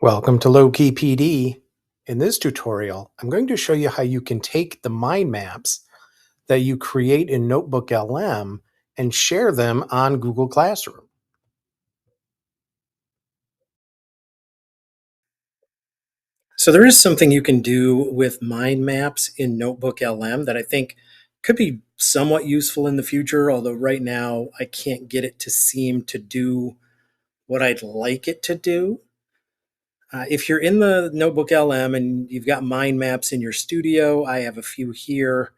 Welcome to Low Key PD. In this tutorial, I'm going to show you how you can take the mind maps that you create in NotebookLM and share them on Google Classroom. So there is something you can do with mind maps in NotebookLM that I think could be somewhat useful in the future, although right now I can't get it to seem to do what I'd like it to do. If you're in the NotebookLM and you've got mind maps in your studio, I have a few here.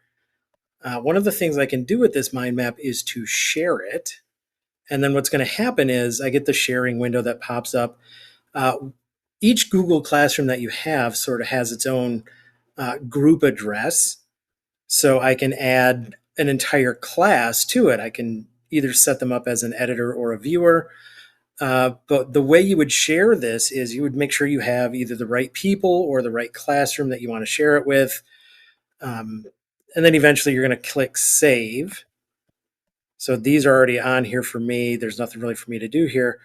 One of the things I can do with this mind map is to share it. And then what's going to happen is I get the sharing window that pops up. Uh, each Google Classroom that you have sort of has its own group address. So I can add an entire class to it. I can either set them up as an editor or a viewer. But the way you would share this is you would make sure you have either the right people or the right classroom that you want to share it with. And then eventually you're going to click save. So these are already on here for me. There's nothing really for me to do here,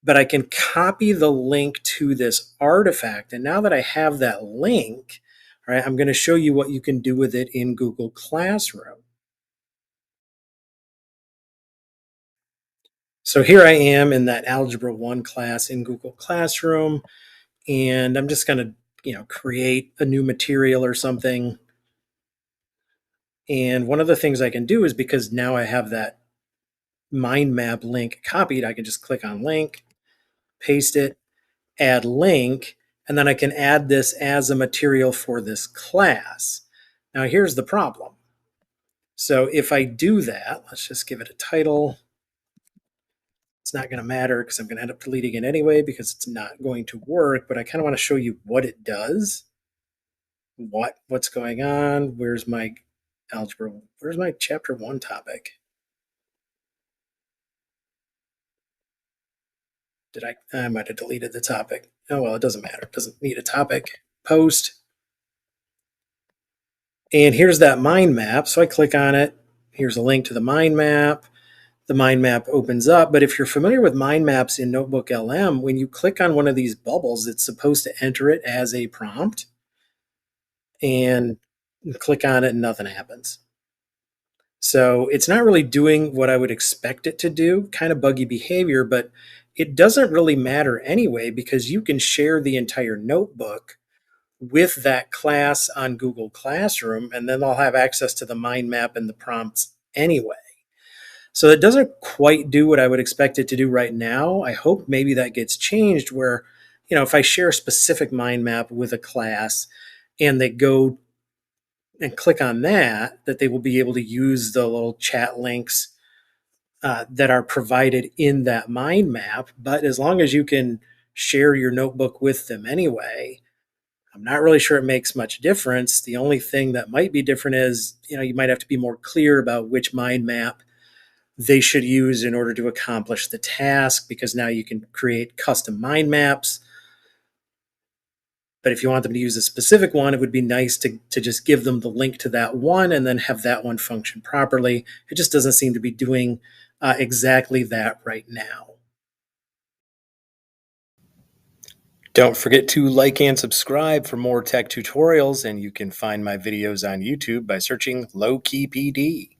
but I can copy the link to this artifact. And now that I have that link, all right, I'm going to show you what you can do with it in Google Classroom. So here I am in that Algebra 1 class in Google Classroom, and I'm just going to, create a new material or something. And one of the things I can do is, because now I have that mind map link copied, I can just click on link, paste it, add link, and then I can add this as a material for this class. Now here's the problem. So if I do that, let's just give it a title. It's not going to matter because I'm going to end up deleting it anyway because it's not going to work, but I kind of want to show you what it does. What's going on? Where's my algebra? Where's my chapter 1 topic? I might have deleted the topic. Oh, well, it doesn't matter. It doesn't need a topic. Post. And here's that mind map. So I click on it. Here's a link to the mind map. The mind map opens up. But if you're familiar with mind maps in NotebookLM, when you click on one of these bubbles, it's supposed to enter it as a prompt. And click on it and nothing happens. So it's not really doing what I would expect it to do, kind of buggy behavior, but it doesn't really matter anyway because you can share the entire notebook with that class on Google Classroom, and then they'll have access to the mind map and the prompts anyway. So it doesn't quite do what I would expect it to do right now. I hope maybe that gets changed where, if I share a specific mind map with a class and they go and click on that they will be able to use the little chat links that are provided in that mind map. But as long as you can share your notebook with them anyway, I'm not really sure it makes much difference. The only thing that might be different is, you might have to be more clear about which mind map they should use in order to accomplish the task, because now you can create custom mind maps. But if you want them to use a specific one, it would be nice to just give them the link to that one and then have that one function properly. It just doesn't seem to be doing exactly that right now. Don't forget to like and subscribe for more tech tutorials, and you can find my videos on YouTube by searching Low Key PD.